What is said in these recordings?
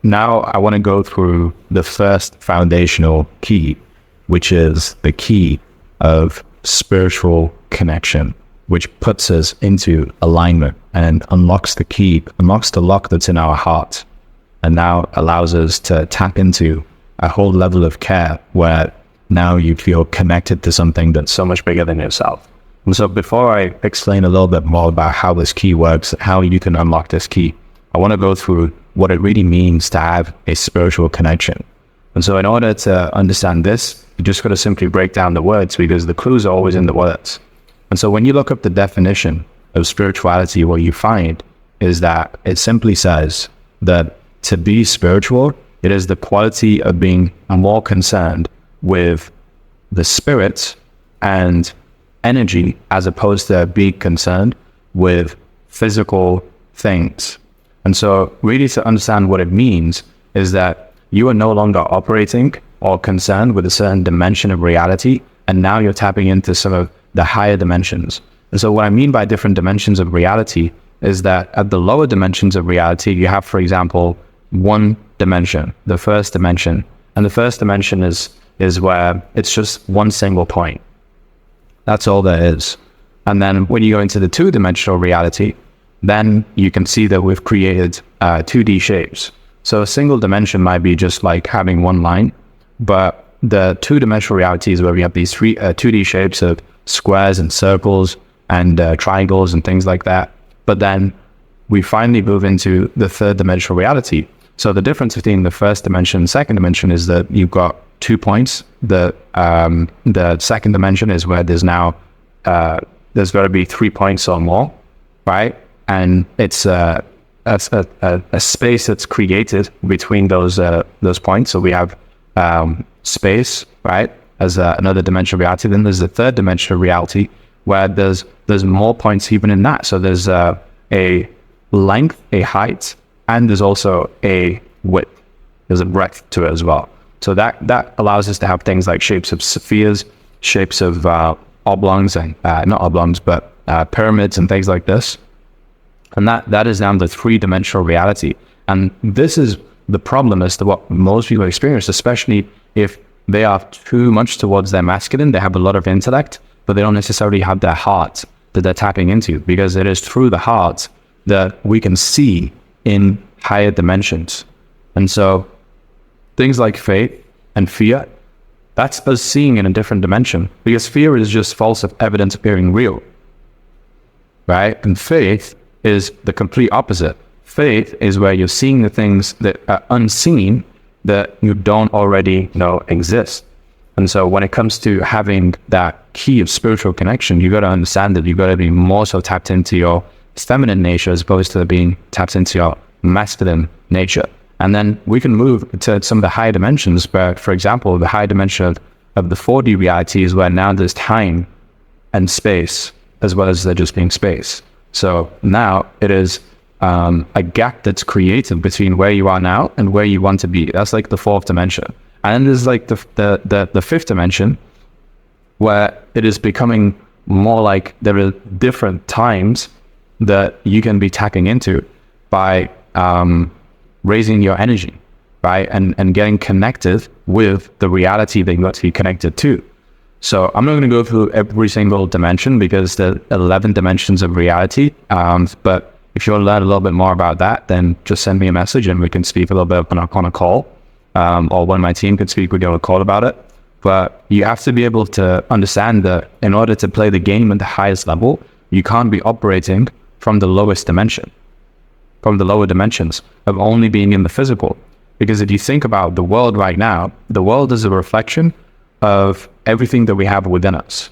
now I want to go through the first foundational key, which is the key of spiritual connection, which puts us into alignment and unlocks the lock that's in our heart, and now allows us to tap into a whole level of care where now you feel connected to something that's so much bigger than yourself. And so before I explain a little bit more about how this key works, how you can unlock this key, I want to go through what it really means to have a spiritual connection. And so in order to understand this, you just got to simply break down the words, because the clues are always in the words. And so when you look up the definition of spirituality, what you find is that it simply says that to be spiritual, it is the quality of being more concerned with the spirit and energy as opposed to being concerned with physical things. And so really to understand what it means is that you are no longer operating or concerned with a certain dimension of reality, and now you're tapping into some of the higher dimensions. And so what I mean by different dimensions of reality is that at the lower dimensions of reality, you have, for example, one dimension, the first dimension. And the first dimension is where it's just one single point. That's all there is. And then when you go into the two-dimensional reality, then you can see that we've created 2D shapes. So a single dimension might be just like having one line, but the two-dimensional reality is where we have these 2D shapes of squares and circles and triangles and things like that. But then we finally move into the third-dimensional reality. So the difference between the first dimension and second dimension is that you've got 2 points. The second dimension is where there's now there's got to be 3 points or more, right? And it's a space that's created between those points. So we have space, right, as another dimension of reality. Then there's the third dimension of reality where there's more points even in that. So there's a length, a height, and there's also a width. There's a breadth to it as well. So that allows us to have things like shapes of spheres, shapes of oblongs, and not oblongs, but pyramids and things like this. And that is now the three-dimensional reality. And this is the problem as to what most people experience, especially if they are too much towards their masculine. They have a lot of intellect, but they don't necessarily have their heart that they're tapping into, because it is through the heart that we can see in higher dimensions. And so things like faith and fear, that's us seeing in a different dimension, because fear is just false evidence appearing real, right? And faith is the complete opposite. Faith is where you're seeing the things that are unseen that you don't already know exist. And so when it comes to having that key of spiritual connection, you got to understand that you got to be more so tapped into your feminine nature as opposed to being tapped into your masculine nature. And then we can move to some of the higher dimensions where, for example, the higher dimension of the 4D reality is where now there's time and space as well as there just being space. So now it is a gap that's created between where you are now and where you want to be. That's like the fourth dimension. And then there's like the fifth dimension where it is becoming more like there are different times that you can be tapping into by raising your energy, right? And getting connected with the reality that you got to be connected to. So I'm not going to go through every single dimension because there are 11 dimensions of reality. But if you want to learn a little bit more about that, then just send me a message and we can speak a little bit on a call. Or one of my team could speak with you on a call about it. But you have to be able to understand that in order to play the game at the highest level, you can't be operating from the lowest dimension, from the lower dimensions of only being in the physical. Because if you think about the world right now, the world is a reflection of everything that we have within us.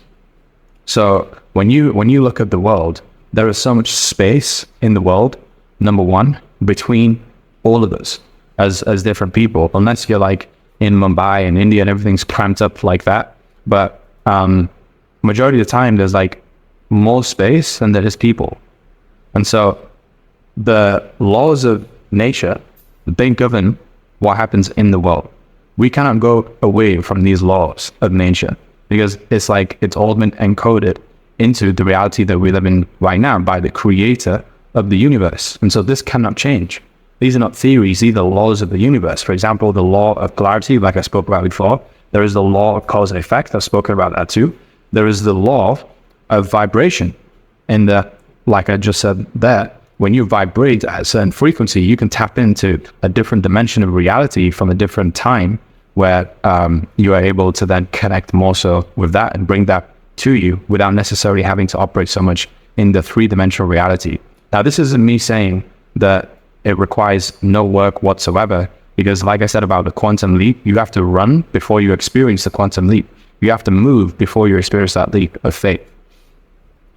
So when you look at the world, there is so much space in the world, number one, between all of us as different people, unless you're like in Mumbai and India and everything's cramped up like that. But majority of the time, there's like more space than there is people. And so the laws of nature, they govern what happens in the world. We cannot go away from these laws of nature because it's like it's all been encoded into the reality that we live in right now by the creator of the universe. And so this cannot change. these are not theories, these are laws of the universe. For example, the law of polarity, like I spoke about before. There is the law of cause and effect. I've spoken about that too. There is the law of vibration. And like I just said there, when you vibrate at a certain frequency, you can tap into a different dimension of reality from a different time, where you are able to then connect more so with that and bring that to you without necessarily having to operate so much in the three-dimensional reality. Now, this isn't me saying that it requires no work whatsoever, because like I said about the quantum leap, you have to run before you experience the quantum leap. You have to move before you experience that leap of faith.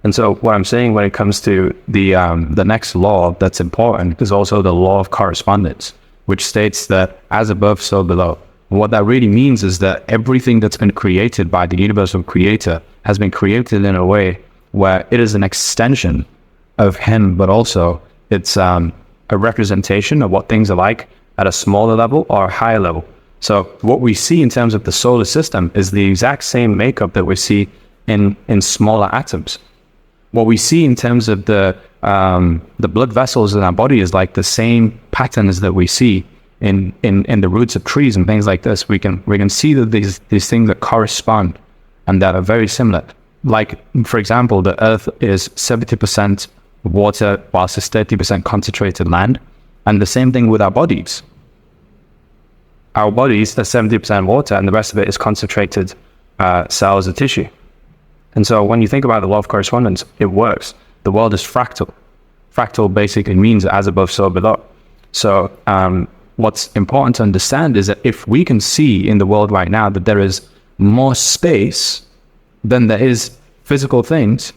And so what I'm saying when it comes to the next law that's important is also the law of correspondence, which states that as above, so below. And what that really means is that everything that's been created by the universal creator has been created in a way where it is an extension of him, but also it's a representation of what things are like at a smaller level or a higher level. So what we see in terms of the solar system is the exact same makeup that we see in smaller atoms. What we see in terms of the blood vessels in our body is like the same patterns that we see in the roots of trees and things like this. We can see that these things that correspond and that are very similar. Like, for example, the earth is 70% water whilst it's 30% concentrated land. And the same thing with our bodies. Our bodies are 70% water and the rest of it is concentrated cells or tissue. And so when you think about the law of correspondence, it works. The world is fractal. Fractal basically means as above, so below. So what's important to understand is that if we can see in the world right now that there is more space than there is physical things,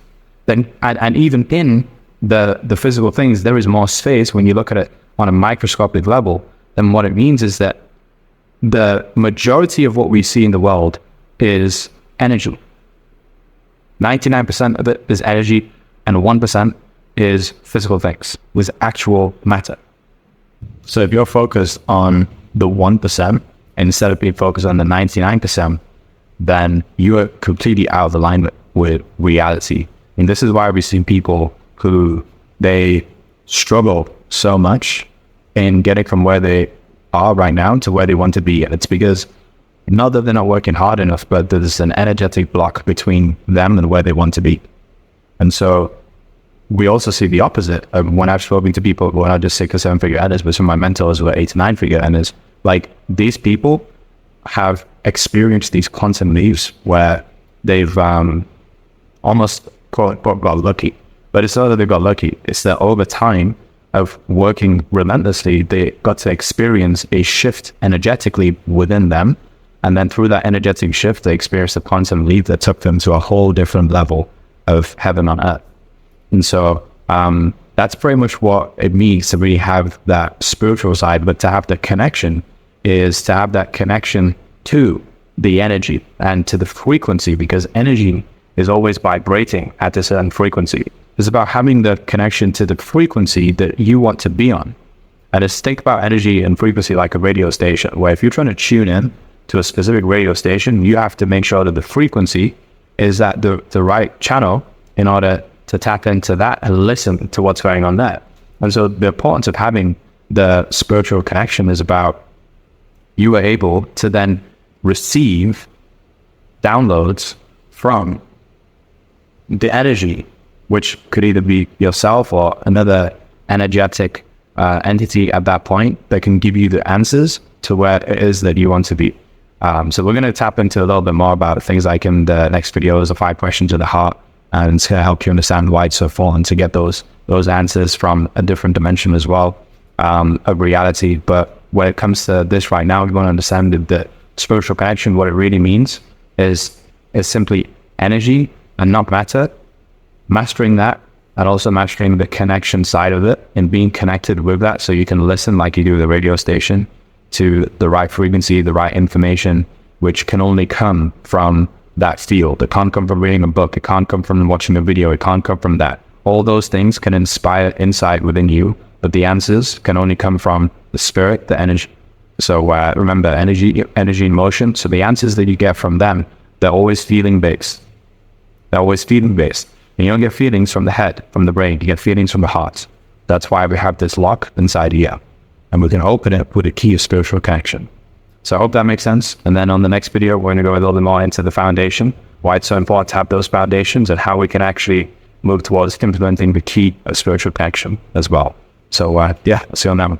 then and even in the physical things, there is more space when you look at it on a microscopic level, then what it means is that the majority of what we see in the world is energy. 99% of it is energy, and 1% is physical things, with actual matter. So if you're focused on the 1%, instead of being focused on the 99%, then you are completely out of alignment with reality. And this is why we see people who they struggle so much in getting from where they are right now to where they want to be. And it's because not that they're not working hard enough, but there's an energetic block between them and where they want to be. And so we also see the opposite. When I've spoken to people who are not just 6 or 7 figure earners, but some of my mentors who are 8 to 9 figure earners, like these people have experienced these quantum leaps where they've almost quote unquote got lucky. But it's not that they got lucky, it's that over time of working relentlessly, they got to experience a shift energetically within them. And then through that energetic shift, they experienced a quantum leap that took them to a whole different level of heaven on earth. And so that's pretty much what it means to really have that spiritual side, but to have the connection is to have that connection to the energy and to the frequency, because energy is always vibrating at a certain frequency. It's about having the connection to the frequency that you want to be on. And just think about energy and frequency like a radio station, where if you're trying to tune in to a specific radio station, you have to make sure that the frequency is at the right channel in order to tap into that and listen to what's going on there. And so the importance of having the spiritual connection is about you are able to then receive downloads from the energy, which could either be yourself or another energetic entity at that point that can give you the answers to where it is that you want to be. So we're going to tap into a little bit more about things like in the next videos, the 5 questions of the heart, and to help you understand why it's so important to get those answers from a different dimension as well of reality. But when it comes to this right now, we want to understand that spiritual connection, what it really means is simply energy and not matter. Mastering that and also mastering the connection side of it and being connected with that so you can listen like you do the radio station to the right frequency, the right information, which can only come from that field. It can't come from reading a book. It can't come from watching a video. It can't come from that. All those things can inspire insight within you, but the answers can only come from the spirit, the energy. So remember, energy in motion. So the answers that you get from them, they're always feeling based. They're always feeling based. And you don't get feelings from the head, from the brain. You get feelings from the heart. That's why we have this lock inside here. and we can open it with a key of spiritual connection. So I hope that makes sense. And then on the next video, we're going to go a little bit more into the foundation, why it's so important to have those foundations, and how we can actually move towards implementing the key of spiritual connection as well. So yeah, I'll see you on that one.